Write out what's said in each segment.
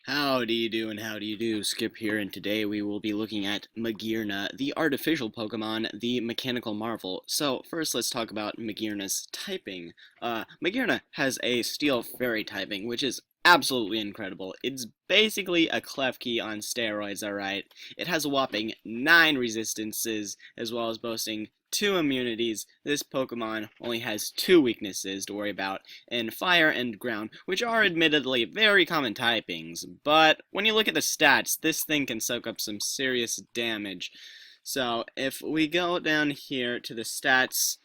How do you do and how do you do? Skip here, and today we will be looking at Magearna, the artificial Pokemon, the mechanical marvel. So first let's talk about Magearna's typing. Magearna has a Steel Fairy typing, which is absolutely incredible. It's basically a Klefki on steroids, alright? It has a whopping 9 resistances, as well as boasting 2 immunities. This Pokemon only has 2 weaknesses to worry about, in Fire and Ground, which are admittedly very common typings, but when you look at the stats, this thing can soak up some serious damage. So if we go down here to the stats,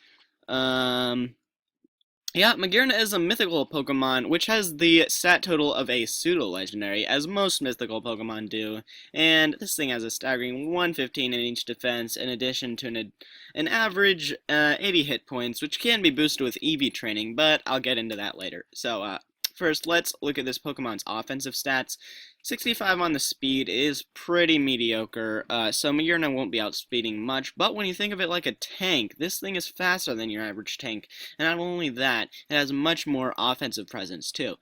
yeah, Magearna is a mythical Pokemon, which has the stat total of a pseudo-legendary, as most mythical Pokemon do, and this thing has a staggering 115 in each defense, in addition to an average 80 hit points, which can be boosted with EV training, but I'll get into that later. So, first, let's look at this Pokemon's offensive stats. 65 on the speed is pretty mediocre, so Magearna won't be outspeeding much, but when you think of it like a tank, this thing is faster than your average tank, and not only that, it has much more offensive presence too.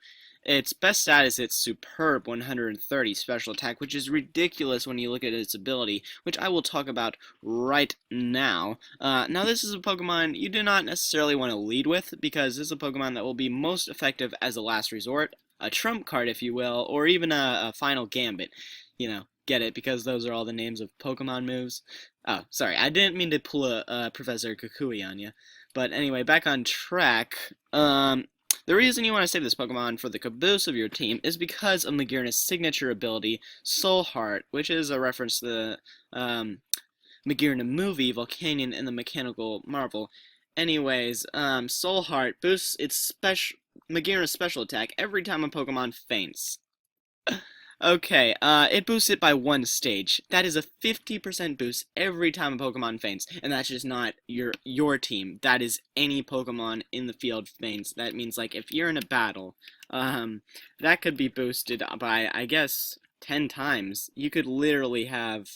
Its best stat is its superb 130 special attack, which is ridiculous when you look at its ability, which I will talk about right now. Now this is a Pokemon you do not necessarily want to lead with, because this is a Pokemon that will be most effective as a last resort, a trump card if you will, or even a final gambit. You know, get it, because those are all the names of Pokemon moves. Oh, sorry, I didn't mean to pull a Professor Kukui on you. But anyway, back on track. The reason you want to save this Pokemon for the caboose of your team is because of Magearna's signature ability, Soul Heart, which is a reference to the Magearna movie, Volcanion and the Mechanical Marvel. Anyways, Soul Heart boosts its Magearna's special attack every time a Pokemon faints. Okay, it boosts it by 1 stage. That is a 50% boost every time a Pokemon faints, and that's just not your team. That is any Pokemon in the field faints. That means, like, if you're in a battle, that could be boosted by, I guess, 10 times. You could literally have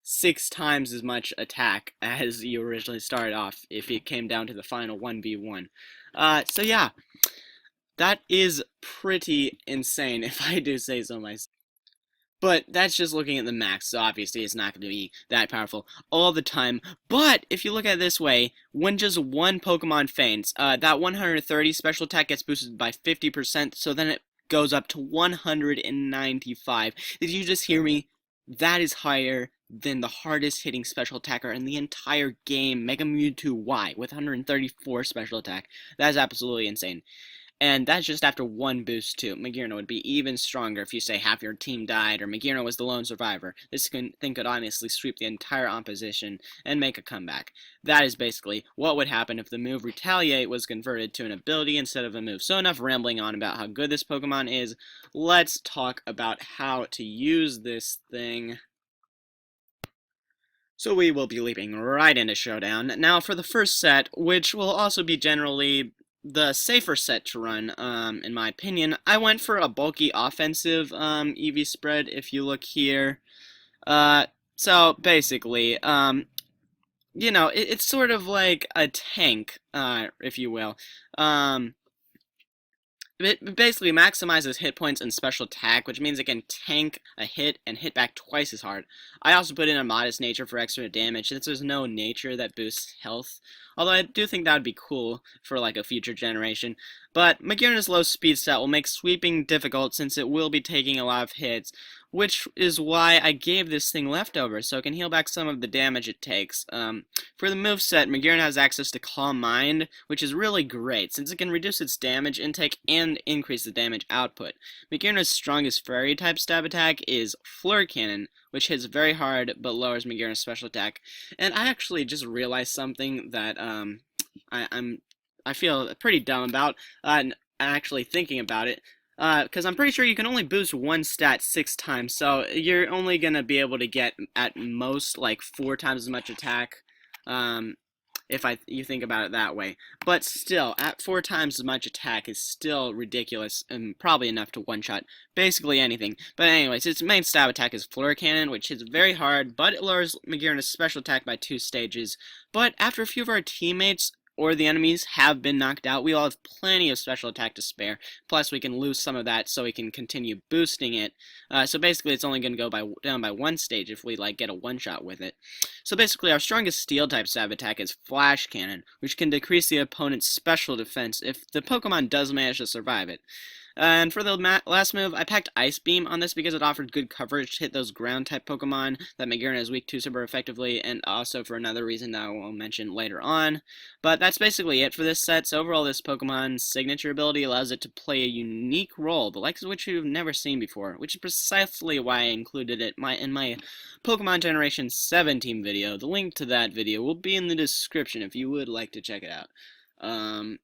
6 times as much attack as you originally started off if it came down to the final 1v1. So yeah. That is pretty insane, if I do say so myself. But that's just looking at the max, so obviously it's not going to be that powerful all the time. But if you look at it this way, when just one Pokemon faints, that 130 special attack gets boosted by 50%, so then it goes up to 195. Did you just hear me? That is higher than the hardest hitting special attacker in the entire game, Mega Mewtwo Y, with 134 special attack. That is absolutely insane. And that's just after 1 boost too. Magearna would be even stronger if you say half your team died, or Magearna was the lone survivor. This thing could honestly sweep the entire opposition and make a comeback. That is basically what would happen if the move Retaliate was converted to an ability instead of a move. So enough rambling on about how good this Pokemon is. Let's talk about how to use this thing. So we will be leaping right into Showdown. Now for the first set, which will also be generally the safer set to run, in my opinion, I went for a bulky offensive EV spread, if you look here. So basically, you know, it's sort of like a tank, if you will. It basically maximizes hit points and special attack, which means it can tank a hit and hit back twice as hard. I also put in a modest nature for extra damage, since there's no nature that boosts health. Although I do think that would be cool for like a future generation. But Magearna's low speed stat will make sweeping difficult, since it will be taking a lot of hits, which is why I gave this thing leftovers, so it can heal back some of the damage it takes. For the moveset, Magearna has access to Calm Mind, which is really great, since it can reduce its damage intake and increase the damage output. Magearna's strongest Fairy-type stab attack is Fleur Cannon, which hits very hard but lowers Magearna's special attack. And I actually just realized something that I feel pretty dumb about, actually thinking about it. Because I'm pretty sure you can only boost one stat 6 times, so you're only going to be able to get, at most, like 4 times as much attack, if you think about it that way. But still, at 4 times as much attack is still ridiculous, and probably enough to one-shot basically anything. But anyways, its main stab attack is Fleur Cannon, which hits very hard, but it lowers Magearna's special attack by 2 stages. But after a few of our teammates or the enemies have been knocked out, we all have plenty of special attack to spare. Plus, we can lose some of that so we can continue boosting it. So basically, it's only going to go down by one stage if we get a one-shot with it. So basically, our strongest steel-type stab attack is Flash Cannon, which can decrease the opponent's special defense if the Pokemon does manage to survive it. And for the last move, I packed Ice Beam on this because it offered good coverage to hit those ground-type Pokemon that Magearna is weak to super effectively, and also for another reason that I will mention later on. But that's basically it for this set. So overall, this Pokemon's signature ability allows it to play a unique role, the likes of which you've never seen before, which is precisely why I included it in my Pokemon Generation 7 team video. The link to that video will be in the description if you would like to check it out.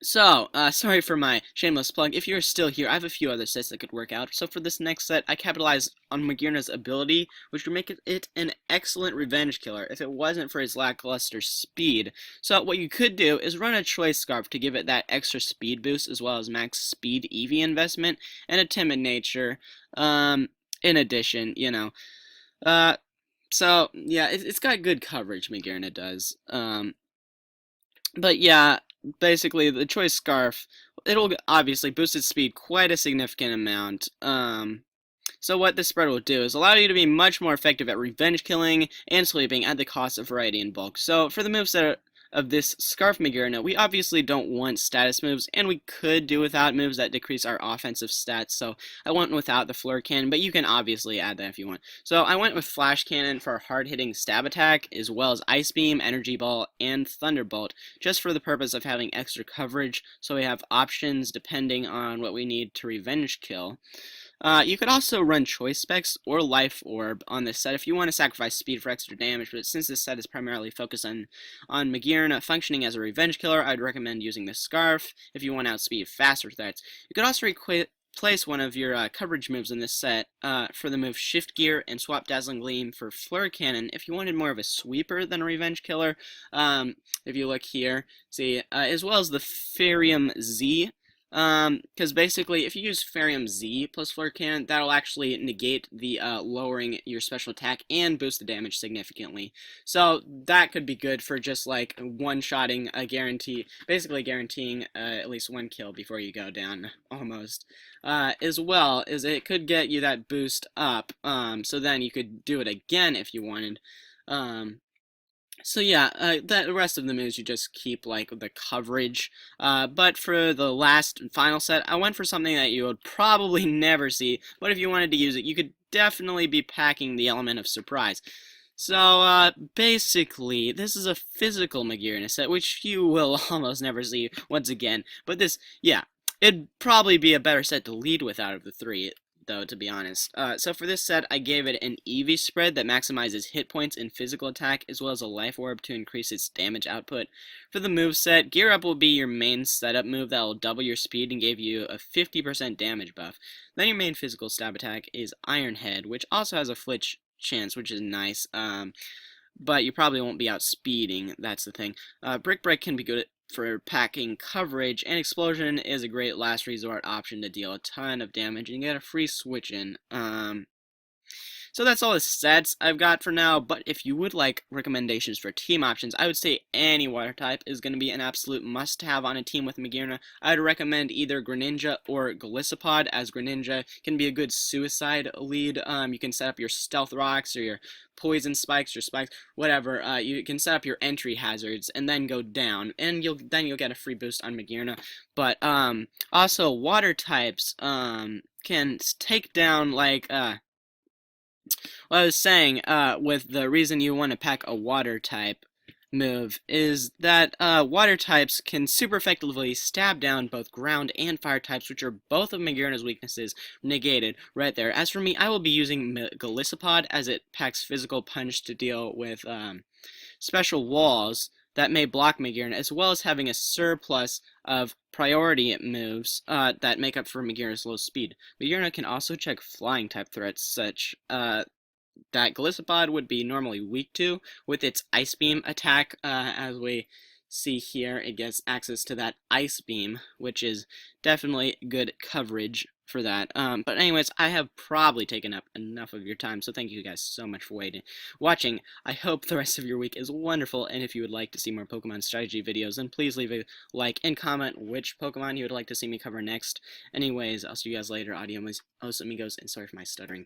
Sorry for my shameless plug. If you're still here, I have a few other sets that could work out. So for this next set, I capitalized on Magearna's ability, which would make it an excellent revenge killer if it wasn't for its lackluster speed. So what you could do is run a Choice Scarf to give it that extra speed boost, as well as max speed EV investment, and a timid nature, in addition, you know. So, yeah, it's got good coverage, Magearna does. But yeah, basically, the Choice Scarf, it'll obviously boost its speed quite a significant amount. So what this spread will do is allow you to be much more effective at revenge killing and sweeping at the cost of variety and bulk. So for the moveset of this Scarf Magearna, we obviously don't want status moves, and we could do without moves that decrease our offensive stats, so I went without the Flare Cannon, but you can obviously add that if you want. So I went with Flash Cannon for a hard-hitting stab attack, as well as Ice Beam, Energy Ball, and Thunderbolt, just for the purpose of having extra coverage, so we have options depending on what we need to revenge kill. You could also run Choice Specs or Life Orb on this set if you want to sacrifice speed for extra damage, but since this set is primarily focused on Magearna functioning as a revenge killer, I'd recommend using the Scarf if you want to outspeed faster threats. You could also replace one of your coverage moves in this set for the move Shift Gear and swap Dazzling Gleam for Flare Cannon if you wanted more of a sweeper than a revenge killer. If you look here, see, as well as the Farium Z. Because basically, if you use Farium Z plus Flare Cannon, that'll actually negate the lowering your special attack and boost the damage significantly. So that could be good for just like one-shotting a guarantee, basically guaranteeing at least one kill before you go down, almost. As well as it could get you that boost up, so then you could do it again if you wanted. So yeah, the rest of the moves you just keep like the coverage. But for the last and final set, I went for something that you would probably never see, but if you wanted to use it, you could definitely be packing the element of surprise. So, basically, this is a physical Magearna set, which you will almost never see once again. But this, yeah, it'd probably be a better set to lead with out of the three, though, to be honest. So for this set, I gave it an EV spread that maximizes hit points and physical attack, as well as a Life Orb to increase its damage output. For the moveset, Gear Up will be your main setup move that will double your speed and give you a 50% damage buff. Then your main physical stab attack is Iron Head, which also has a flinch chance, which is nice. But you probably won't be outspeeding, that's the thing. Brick Break can be good for packing coverage, and Explosion is a great last resort option to deal a ton of damage and get a free switch in. So that's all the sets I've got for now, but if you would like recommendations for team options, I would say any water type is going to be an absolute must-have on a team with Magearna. I would recommend either Greninja or Golisopod, as Greninja can be a good suicide lead. You can set up your Stealth Rocks or your Poison Spikes, your Spikes, whatever. You can set up your entry hazards and then go down, and you'll get a free boost on Magearna. But also water types can take down like what I was saying, with the reason you want to pack a water type move is that water types can super effectively stab down both ground and fire types, which are both of Magearna's weaknesses negated right there. As for me, I will be using Golisopod as it packs physical punch to deal with special walls that may block Magearna, as well as having a surplus of priority moves that make up for Magearna's low speed. Magearna can also check flying type threats, such that Golisopod would be normally weak to, with its Ice Beam attack, as we see here, it gets access to that Ice Beam, which is definitely good coverage for that. But anyways, I have probably taken up enough of your time, so thank you guys so much for watching. I hope the rest of your week is wonderful, and if you would like to see more Pokemon strategy videos, then please leave a like and comment which Pokemon you would like to see me cover next. Anyways, I'll see you guys later. Adios, amigos, and sorry for my stuttering.